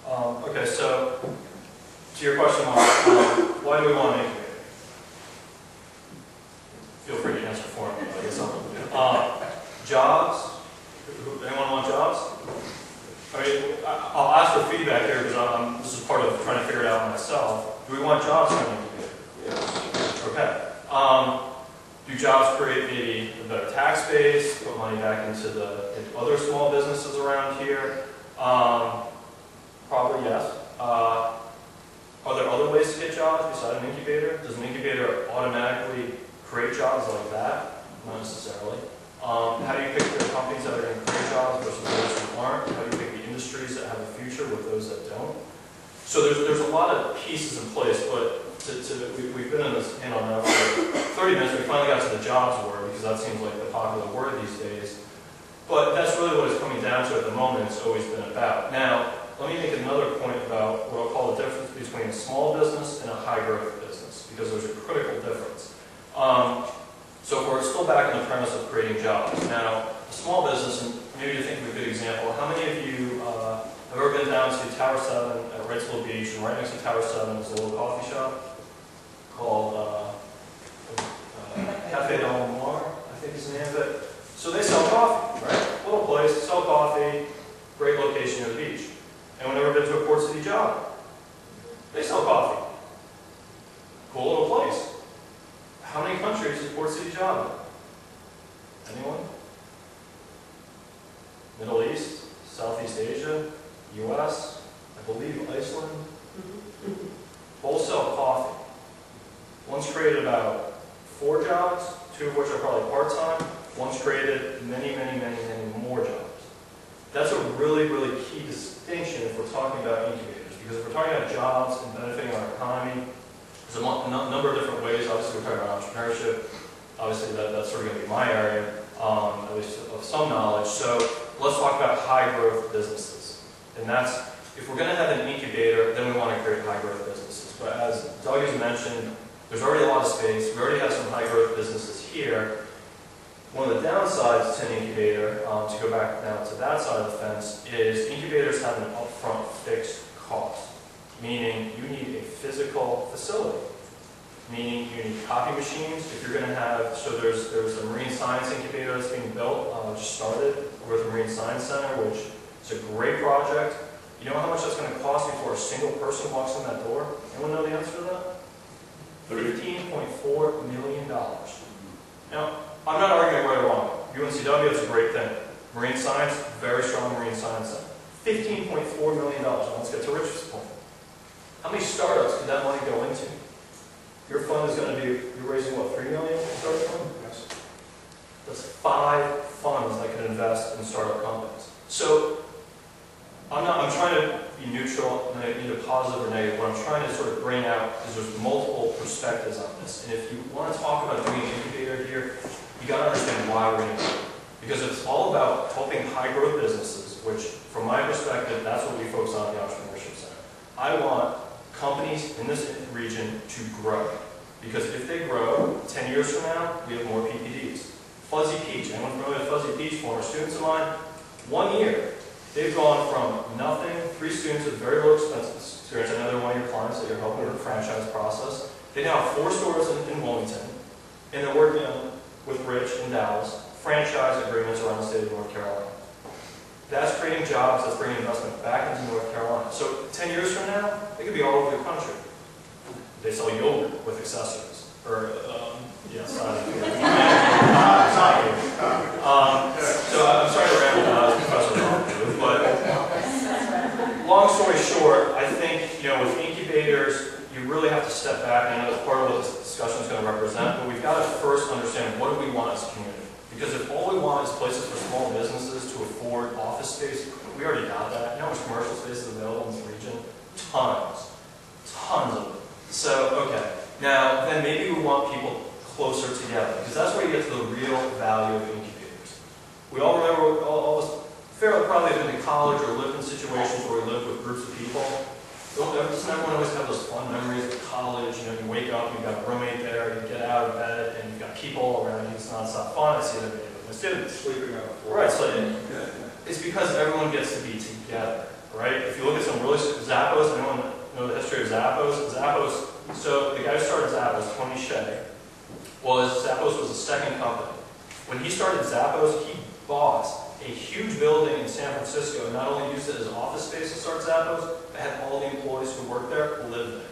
Okay, so to your question, Mark, why do we want an incubator? Feel free to answer for me. I guess jobs. Anyone want jobs? I mean, I'll ask for feedback here because this is part of trying to figure it out myself. Do we want jobs in an incubator? Yes. Okay. Do jobs create maybe a better tax base, put money back into other small businesses around here? Probably yes. Are there other ways to get jobs besides an incubator? Does an incubator automatically create jobs like that? Not necessarily. How do you pick the companies that are going to create jobs versus those who aren't? How do you pick the industries that have a future with those that don't? So there's a lot of pieces in place, but we've been in this handle now for 30 minutes. We finally got to the jobs word because that seems like the popular word these days. But that's really what it's coming down to at the moment. It's always been about. Now, let me make another point about what I'll call the difference between a small business and a high-growth business, because there's a critical difference. So if we're still back on the premise of creating jobs. Now, a small business, and maybe to think of a good example, how many of you have ever been down to Tower 7 at Wrightsville Beach, and right next to Tower 7 is a little coffee shop called Cafe Del Mar, I think is the name of it. So they sell coffee, right? Little place, sell coffee, great location near the beach. Anyone ever been to a Port City job? They sell coffee. Cool little place. How many countries is Port City job in? Anyone? Middle East, Southeast Asia, US, I believe Iceland. Wholesale coffee. One's created about 4 jobs, 2 of which are probably part-time. One's created many more jobs. That's a really key distinction if we're talking about incubators, because if we're talking about jobs and benefiting our economy, there's a number of different ways. Obviously, we're talking about entrepreneurship. Obviously, that's sort of going to be my area, at least of some knowledge. So let's talk about high-growth businesses. And that's, if we're going to have an incubator, then we want to create high-growth businesses. But as Doug has mentioned, there's already a lot of space. We already have some high-growth businesses here. One of the downsides to an incubator, to go back now to that side of the fence, is incubators have an upfront fixed cost, meaning you need a physical facility, meaning you need copy machines. If you're going to have, so there's a marine science incubator that's being built, just started with the Marine Science Center, which is a great project. You know how much that's going to cost before a single person walks in that door? Anyone know the answer to that? $15.4 million. Now, I'm not arguing right or wrong. UNCW is a great thing. Marine science, very strong marine science center. $15.4 million. Let's get to Rich's point. How many startups could that money go into? Your fund is going to be, you're raising what, $3 million in startup fund? Yes. That's 5 funds that could invest in startup companies. So I'm trying to be neutral, and either positive or negative. What I'm trying to sort of bring out is there's multiple perspectives on this. And if you want to talk about doing an incubator here, you got to understand why we're going to do it. Because it's all about helping high-growth businesses, which, from my perspective, that's what we focus on at the Entrepreneurship Center. I want companies in this region to grow. Because if they grow, 10 years from now, we have more PPDs. Fuzzy Peach, anyone familiar with Fuzzy Peach, former students of mine? 1 year, they've gone from nothing, 3 students with very low expenses experience. I know they're one of your clients that you're helping with the franchise process. They now have 4 stores in Wilmington, and they're working with Rich in Dallas, franchise agreements around the state of North Carolina. That's creating jobs, that's bringing investment back into North Carolina. So 10 years from now, they could be all over the country. They sell yogurt with accessories. Or, yes, I don't know. So I'm sorry to ramble now, as Professor Rowe, but long story short, I think, with incubators, you really have to step back. I know that's part of what this discussion is going to represent, but we've got to first understand what do we want as a community. Because if all we want is places for small businesses to afford office space, we already got that. You know how much commercial space is available in this region? Tons of it. So, okay. Now, then maybe we want people closer together, because that's where you get to the real value of incubators. We all remember, all of us fairly probably have been in college or lived in situations where we lived with groups of people. Doesn't everyone always have those fun memories of college? You wake up, you've got a roommate there, you get out of bed, and you've got people all around you. It's nonstop fun. I see it every day with my students. Sleeping out. Right, so it's because everyone gets to be together, right? If you look at some really Zappos, anyone know the history of Zappos? Zappos, so the guy who started Zappos, Tony Shea, Zappos was a second company. When he started Zappos, he bought a huge building in San Francisco and not only used it as office space to start Zappos, but had all the employees who worked there live there.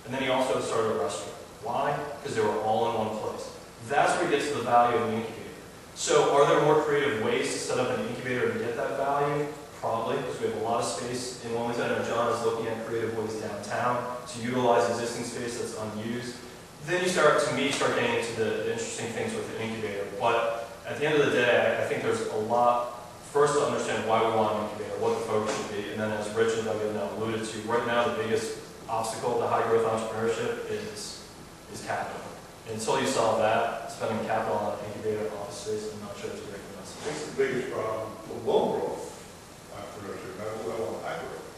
And then he also started a restaurant. Why? Because they were all in one place. That's where he gets to the value of an incubator. So are there more creative ways to set up an incubator to get that value? Probably, because we have a lot of space in Wilmington, and John is looking at creative ways downtown to utilize existing space that's unused. Then you start getting into the interesting things with the incubator. But at the end of the day, I think there's a lot, first to understand why we want an incubator, what the focus should be, and then as Rich and Doug have now alluded to, right now the biggest obstacle to high growth entrepreneurship is capital. And until you solve that, spending capital on an incubator office space, I'm not sure it's a great investment. What's the biggest problem for low growth entrepreneurship, not well on high growth?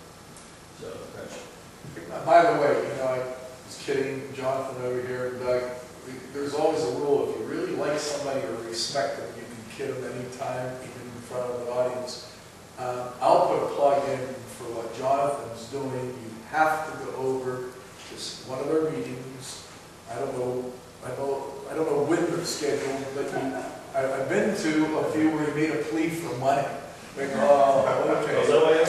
So, Rich. By the way, I was kidding Jonathan over here and Doug. There's always a rule: if you really like somebody or respect them, you can kid them anytime, even in front of an audience. I'll put a plug in for what Jonathan's doing. You have to go over just one of their meetings. I don't know when they're scheduled, but I've been to a few where he made a plea for money. Like, oh, okay. Is that why you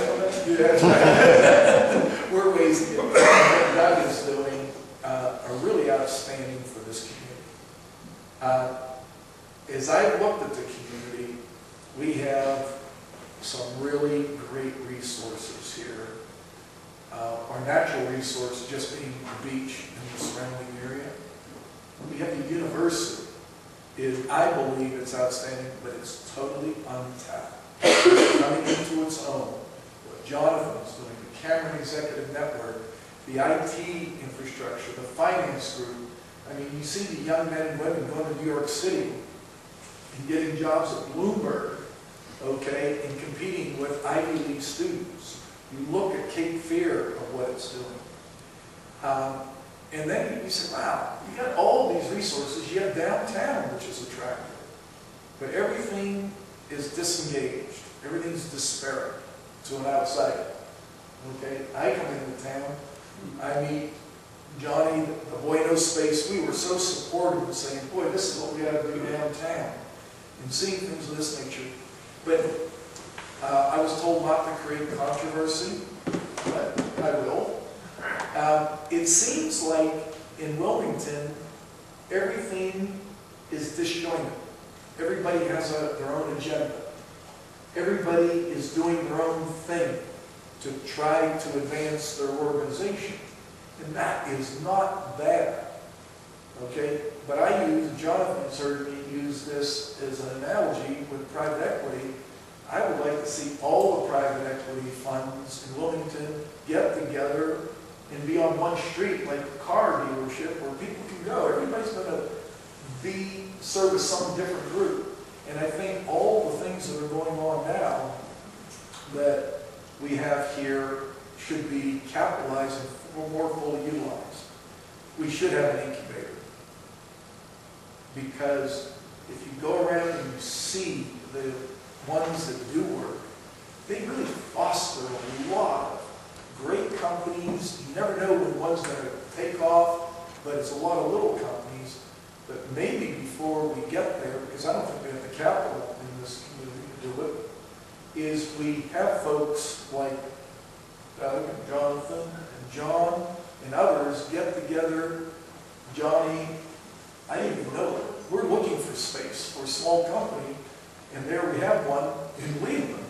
Yeah, that's right. We're raising it. What Doug is doing are really outstanding for this community. As I looked at the community, we have some really great resources here. Our natural resource just being the beach and the surrounding area. We have the university. I believe it's outstanding, but it's totally untapped. It's coming into its own. What Jonathan is doing, the Cameron Executive Network, the IT infrastructure, the finance group. I mean, you see the young men and women going to New York City and getting jobs at Bloomberg, okay, and competing with Ivy League students. You look at Cape Fear of what it's doing. And then you say, wow, you got all these resources. You have downtown, which is attractive. But everything is disengaged. Everything's disparate to an outsider. Okay? I come into town. I meet Johnny, the Bueno Space. We were so supportive of saying, boy, this is what we got to do downtown. And seeing things of this nature. But I was told not to create controversy, but I will. It seems like in Wilmington, everything is disjointed. Everybody has their own agenda. Everybody is doing their own thing to try to advance their organization. And that is not bad. Okay? But Jonathan has heard me use this as an analogy with private equity. I would like to see all the private equity funds in Wilmington get together and be on one street like a car dealership where people can go. Everybody's going to service some different group. And I think all the things that are going on now that we have here should be capitalized and more fully utilized. We should have an incubator. Because if you go around and you see the ones that do work, they really foster a lot of great companies. You never know when one's going to take off, but it's a lot of little companies. But maybe before we get there, because I don't think we have the capital in this community to do it, is we have folks like Doug and Jonathan and John and others get together. Johnny, I didn't even know it. We're looking for space for a small company, and there we have one in Leland.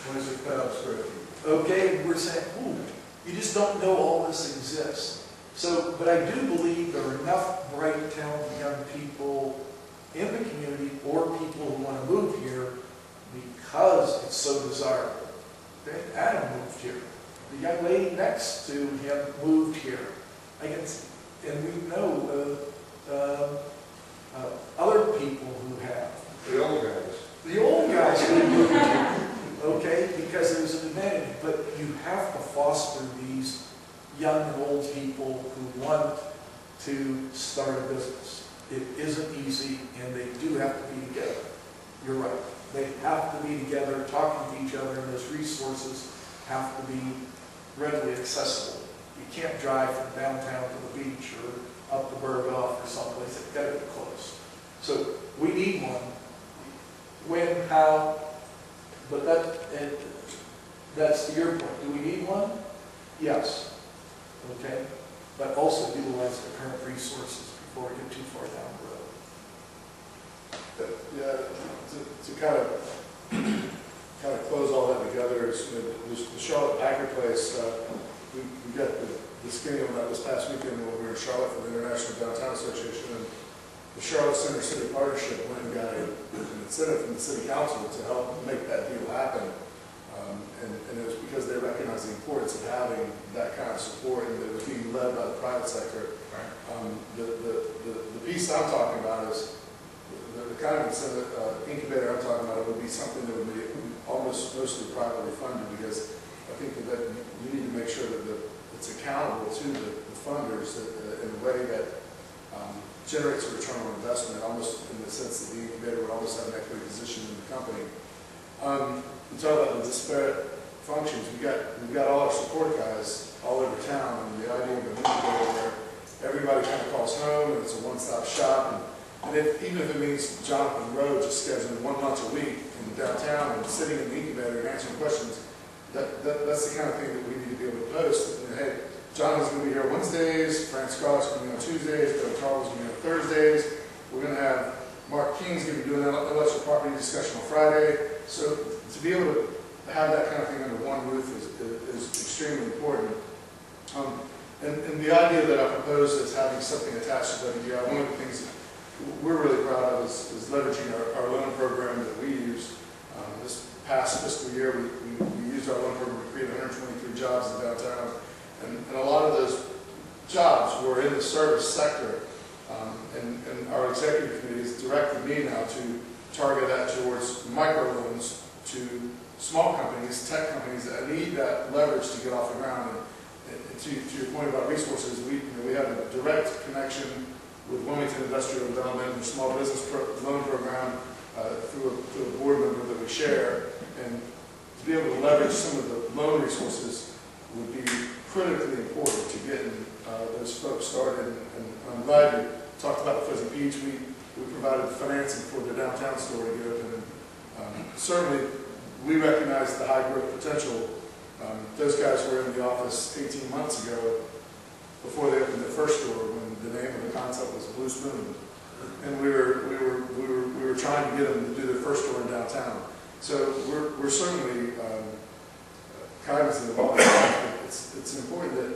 26,000 square feet. Okay, we're saying, ooh, you just don't know all this exists. So, but I do believe there are enough bright, talented young people in the community or people who want to move here because it's so desirable. Okay? Adam moved here. The young lady next to him moved here. And we know other people who have. The old guys. The old guys who moved here. Okay, because there's an advantage, but you have to foster these young and old people who want to start a business. It isn't easy, and they do have to be together. You're right. They have to be together, talking to each other, and those resources have to be readily accessible. You can't drive from downtown to the beach or up to Berghoff or someplace. It's got to be close. So we need one. When, how, but that's to your point. Do we need one? Yes. Okay. But also utilize the current resources before we get too far down the road. Yeah, to kind of close all that together, is the Charlotte Packer place. We got the skinny on that this past weekend when we were in Charlotte for the International Downtown Association, and the Charlotte Center City Partnership went and got an incentive from the City Council to help make that deal happen. And it was because they recognize the importance of having that kind of support, and it was being led by the private sector. The piece I'm talking about is the kind of incentive, incubator I'm talking about, it would be something that would be almost mostly privately funded, because I think that you need to make sure that it's accountable to the funders in a way that generates a return on investment, almost in the sense that the incubator would almost have an equity position in the company. We talk about the disparate functions. We've got all our support guys all over town, and the idea of an incubator where everybody kind of calls home and it's a one-stop shop. And even if it means Jonathan Rowe just scheduling 1 lunch a week in downtown and sitting in the incubator and answering questions, that's the kind of thing that we need to be able to post. And, hey, Jonathan's going to be here Wednesdays, Frank Scott's going to be on Tuesdays, Bill Tarble's going to be on Thursdays. We're going to have Mark King's going to be doing an intellectual property discussion on Friday. So to be able to have that kind of thing under one roof is extremely important. And the idea that I proposed is having something attached to WDI, one of the things that we're really proud of is leveraging our loan program that we use. This past fiscal year, we used our loan program to create 123 jobs in downtown. And a lot of those jobs were in the service sector. And our executive committee has directed me now to target that towards microloans to small companies, tech companies that need that leverage to get off the ground. And to your point about resources, we have a direct connection with Wilmington Industrial Development and Small Business Loan Program through a board member that we share. And to be able to leverage some of the loan resources would be critically important to getting those folks started. And I'm glad you talked about the Fuzzy Peach. We provided financing for the downtown store to get open. And certainly, we recognize the high growth potential. Those guys were in the office 18 months ago before they opened their first store, when the name of the concept was Blue Spoon. And we were trying to get them to do their first store in downtown. So we're certainly cognizant of all that. It's important that,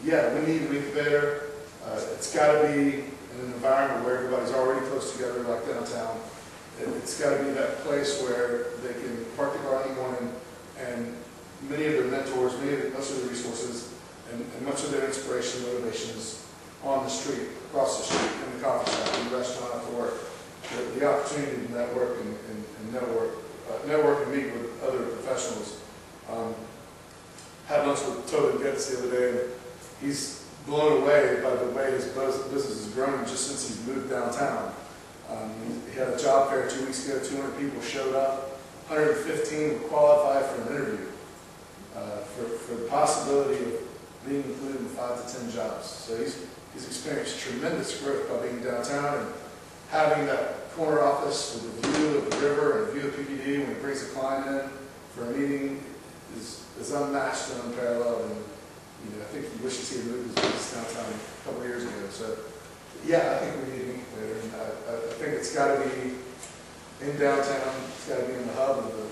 yeah, we need an incubator. It's got to be in an environment where everybody's already close together, like downtown. It's got to be that place where they can park the car in the morning, and many of their mentors, much of their resources, and much of their inspiration and motivation is on the street, across the street, in the coffee shop, in the restaurant, after work. The opportunity to network and network and meet with other professionals. Had lunch with Toby Getz the other day, and he's blown away by the way his business has grown just since he's moved downtown. He had a job fair 2 weeks ago, 200 people showed up, 115 were qualified for an interview for the possibility of being included in 5 to 10 jobs. So he's experienced tremendous growth by being downtown, and having that corner office with a view of the river and a view of PPD when he brings a client in for a meeting is unmatched and unparalleled. And I think he wishes he had moved his business downtown a couple of years ago. So yeah, I think we need an incubator, and I think it's got to be in downtown. It's got to be in the hub of the